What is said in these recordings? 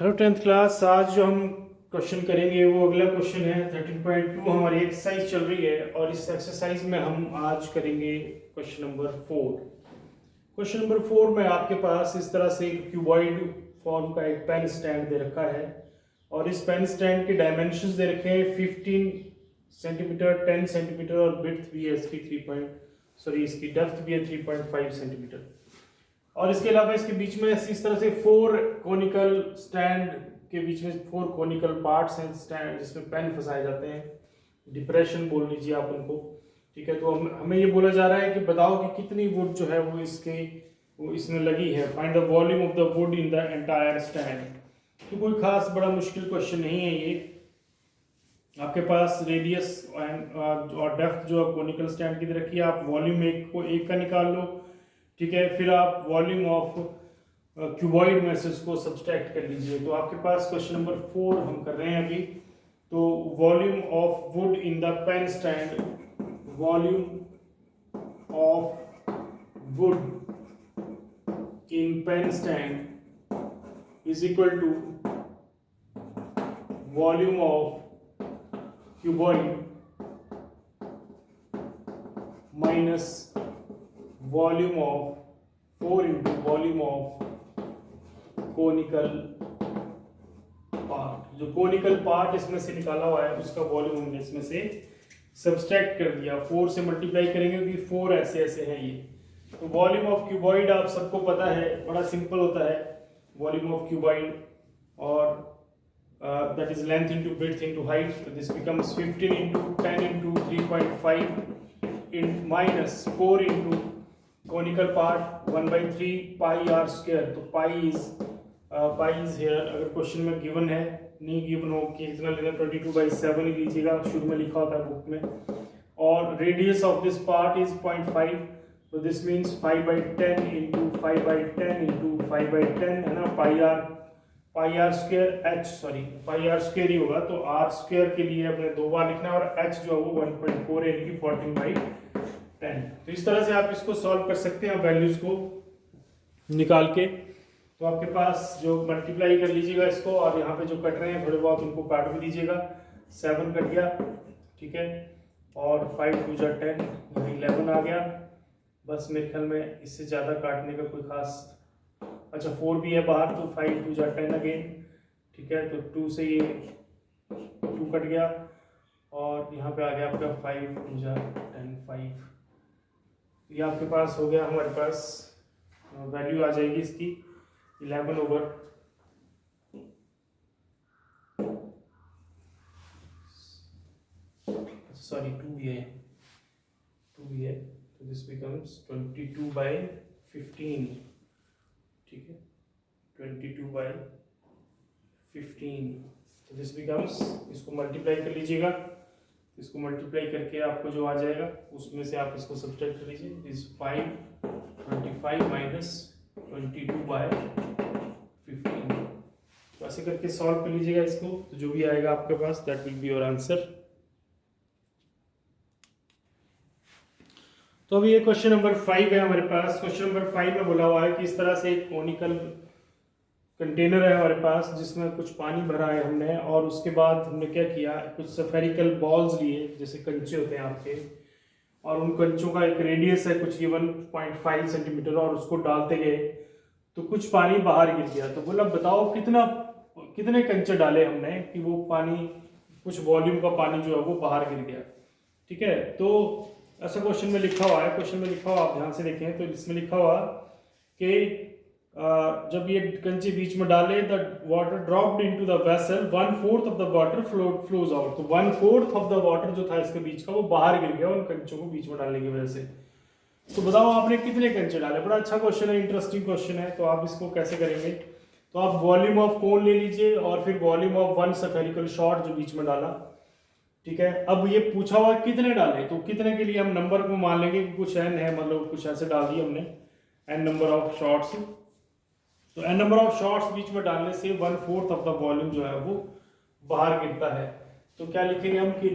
Hello tenth class. आज जो हम क्वेश्चन करेंगे वो अगला क्वेश्चन है 13.2। हमारी एक्सरसाइज चल रही है और इस एक्सरसाइज में हम आज करेंगे क्वेश्चन नंबर 4। क्वेश्चन नंबर 4 में आपके पास इस तरह से एक क्यूबॉइड फॉर्म का एक पेन स्टैंड दे रखा है और इस पेन स्टैंड के डायमेंशंस दे रखे हैं 15 सेंटीमीटर, 10 सेंटीमीटर और विड्थ भी है इसकी इसकी डेप्थ भी है 3.5 सेंटीमीटर। और इसके अलावा इसके बीच में इस तरह से 4 कोनिकल स्टैंड के बीच में 4 कोनिकल पार्ट्स हैं स्टैंड जिसमें पेन फंसाए जाते हैं, डिप्रेशन बोल लीजिए आप उनको। ठीक है, तो हमें ये बोला जा रहा है कि बताओ कि कितनी वुड जो है वो इसमें लगी है। Find the volume of the wood in the entire stand. तो कोई खास बड़ा मुश्किल क्वेश्चन नहीं है ये। आपके पास रेडियस और डेप्थ जो कोनिकल स्टैंड की रखी है, आप वॉल्यूम एक का निकाल लो। ठीक है, फिर आप वॉल्यूम ऑफ क्यूबॉइड में से उसको सब्सट्रैक्ट कर लीजिए। तो आपके पास क्वेश्चन नंबर 4 हम कर रहे हैं अभी। तो volume of wood in the pen stand, volume of wood in pen stand is equal to volume of cuboid minus volume of 4 into volume of conical part. जो कोनिकल पार्ट इसमें से निकाला हुआ है उसका वॉल्यूम हमने इसमें से सब्सट्रैक्ट कर दिया। 4 से मल्टीप्लाई करेंगे क्योंकि 4 ऐसे ऐसे हैं ये। तो वॉल्यूम ऑफ क्यूबॉइड आप सबको पता है, बड़ा सिंपल होता है वॉल्यूम ऑफ क्यूबॉइड, और that is length into breadth into height. तो this becomes 15 into 10 into 3.5 in minus 4 into conical part 1/3 pi r square. तो पाई इज हेयर। अगर क्वेश्चन में गिवन है, नहीं गिवन हो कि इतना लेना 22/7 ही लीजिएगा, शुरू में लिखा होता है बुक में। और radius of this part is 0.5, तो दिस मीन्स 5/10 इंटू 5/10 इंटू 5/10 है ना, पाई आर स्क्वायर ही होगा। तो आर स्क्वायर के लिए अपने 2 बार लिखना है और एच जो है वो 1.4 यानी कि 14/10। तो इस तरह से आप इसको सॉल्व कर सकते हैं वैल्यूज को निकाल के। तो आपके पास जो मल्टीप्लाई कर लीजिएगा इसको, और यहाँ पे जो कट रहे हैं थोड़े बहुत उनको काट भी दीजिएगा। 7 कट गया, ठीक है, और 5 2 जा 10, 11 आ गया। बस मेरे ख्याल में इससे ज़्यादा काटने का कोई खास, अच्छा 4 भी है बाहर, तो 5 2 जा 10 अगेन। ठीक है, तो 2 से ये 2 कट गया और यहाँ पे आ गया आपका 5 2 जा 10 5। ये आपके पास हो गया, हमारे पास वैल्यू आ जाएगी इसकी 11 ओवर सॉरी 2 भी है, तो दिस बिकम्स 22/15। ठीक है, 22/15। तो दिस बिकम्स, इसको मल्टीप्लाई कर लीजिएगा। इसको मल्टीप्लाई करके आपको जो आ जाएगा उसमें से आप इसको सब्ट्रैक्ट कर लीजिए। This 525 minus 22/15। तो ऐसे करके सॉल्व कर लीजिएगा इसको, तो जो भी आएगा आपके पास that will be your answer. तो अभी ये क्वेश्चन नंबर 5 है हमारे पास। क्वेश्चन नंबर 5 में बोला हुआ है कि इस तरह से एक कोनिकल कंटेनर है हमारे पास जिसमें कुछ पानी भरा है हमने, और उसके बाद हमने क्या किया, कुछ स्फेरिकल बॉल्स लिए जैसे कंचे होते हैं आपके, और उन कंचों का एक रेडियस है कुछ 1.5 सेंटीमीटर, और उसको डालते गए तो कुछ पानी बाहर गिर गया। तो बोला बताओ कितने कंचे डाले हमने कि वो पानी, कुछ वॉल्यूम का पानी जो है वो बाहर गिर गया। ठीक है, तो ऐसा क्वेश्चन में लिखा हुआ है, आप ध्यान से देखें तो इसमें लिखा हुआ कि जब ये कंचे बीच में डाले, the water dropped into the vessel, 1/4 of the water flows out. तो 1/4 ऑफ द वाटर जो था इसके बीच का वो बाहर गिर गया उन कंचों को बीच में डालने की वजह से। तो बताओ आपने कितने कंचे डाले। बड़ा अच्छा क्वेश्चन है, इंटरेस्टिंग क्वेश्चन है। तो आप इसको कैसे करेंगे, तो आप वॉल्यूम ऑफ कोन ले लीजिए और फिर वॉल्यूम ऑफ 1 स्फेरिकल शॉट जो बीच में डाला। ठीक है, अब ये पूछा हुआ कितने डाले, तो कितने के लिए हम नंबर को मान लेंगे कि कुछ n है, मतलब कुछ ऐसे डाल दिए हमने n नंबर ऑफ शॉट्स। तो n नंबर ऑफ शॉट्स बीच में डालने से 1/4 ऑफ द वॉल्यूम जो है वो बाहर गिरता है। तो क्या लिखेंगे हम कि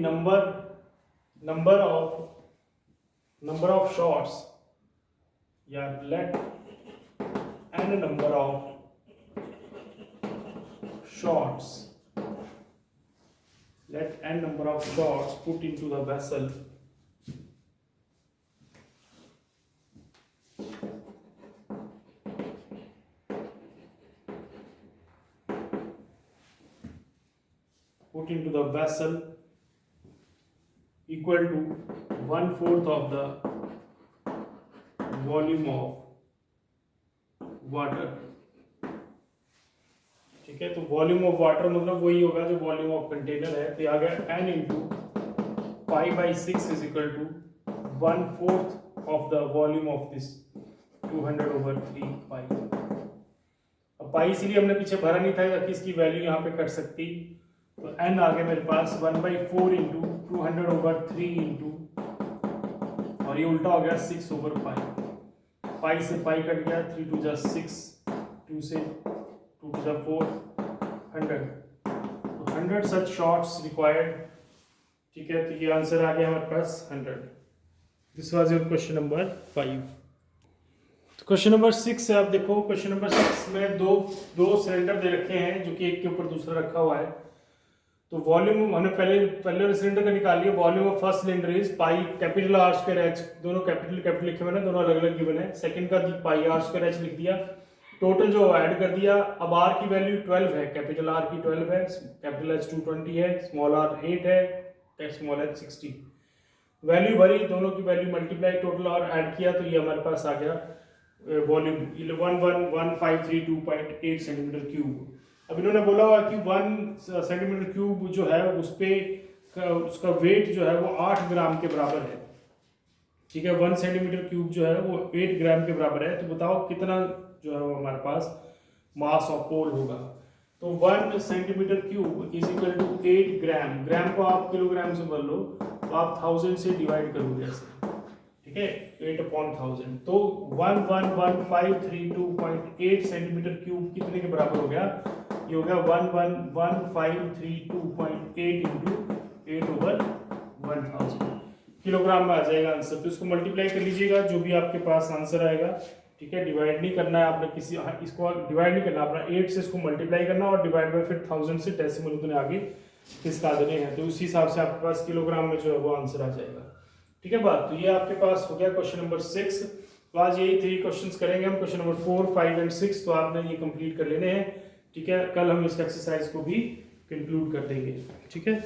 नंबर ऑफ शॉट्स, या let n number of shots, let n number of shots put into the vessel equal to 1/4 of the volume of water. ठीक है, तो वॉल्यूम ऑफ वाटर मतलब वही होगा जो वॉल्यूम ऑफ कंटेनर है। तो आ गया n into pi by 6 is equal to 1/4 of the volume of this 200/3 pi. अब पाई इसीलिए हमने पीछे भरा नहीं था ताकि इसकी वैल्यू यहाँ पे कट सकती। तो n आ गया मेरे पास 1/4 इंटू 200/3 इंटू, और ये उल्टा हो गया 6/पाई। पाई से पाई कट गया, 3 2 जा 6, 2 से 2 2 जा 4, 100। तो 100 सच शॉट्स रिक्वायर्ड। ठीक है, तो ये आंसर आ गया हमारे पास 100। This was your question number 5। Question number 6 है, आप देखो क्वेश्चन नंबर 6 में दो सिलेंडर दे रखे हैं जो कि एक के ऊपर दूसरा रखा हुआ है। तो वॉल्यूम हमने पहले सिलेंडर का निकाल लिया। Volume of first cylinder is pi capital R square H, दोनों कैपिटल लिखे हुए हैं, दोनों अलग अलग गिवन है। सेकंड का पाई आर स्क्वायर एच लिख दिया, टोटल जो ऐड कर दिया। अब आर की वैल्यू 12 है, कैपिटल आर की 12 है, कैपिटल एच 220 है, स्मॉल आर 8 है, स्मॉल एच 60। वैल्यू भरी, दोनों की वैल्यू मल्टीप्लाई, टोटल और ऐड किया, तो ये हमारे पास आ गया वॉल्यूम 111532.8 सेंटीमीटर क्यूब। अब इन्होंने बोला हुआ कि 1 सेंटीमीटर क्यूब जो है उस पे उसका वेट जो है वो 8 ग्राम के बराबर है। ठीक है, 1 सेंटीमीटर क्यूब जो है वो 8 ग्राम के बराबर है। तो बताओ कितना जो है वो हमारे पास मास ऑफ पोल होगा। तो 1 centimetre cube is equal to 8 gram. Gram को आप किलोग्राम से बदल लो तो आप 1000 से डिवाइड करोगे ऐसे। ठीक है, 8/1000। तो 1111532.8 सेंटीमीटर क्यूब कितने के बराबर हो गया? ये हो गया 1111532.8 इंटू 8/1000 किलोग्राम में आ जाएगा आंसर। तो इसको मल्टीप्लाई कर लीजिएगा, जो भी आपके पास आंसर आएगा। ठीक है, डिवाइड नहीं करना है आपने किसी, इसको डिवाइड नहीं करना, अपना 8 से इसको मल्टीप्लाई करना और डिवाइड बाय फिर 1000 से डेसिमल उतने आगे किसका देने हैं। तो उसी हिसाब से आपके पास किलोग्राम में जो है वो आंसर आ जाएगा। ठीक है बात, तो ये आपके पास हो गया क्वेश्चन नंबर 6। तो आज यही 3 क्वेश्चंस करेंगे हम, क्वेश्चन नंबर 4, 5 एंड 6। तो आपने ये कंप्लीट कर लेने हैं। ठीक है, कल हम इस एक्सरसाइज को भी कंक्लूड कर देंगे। ठीक है।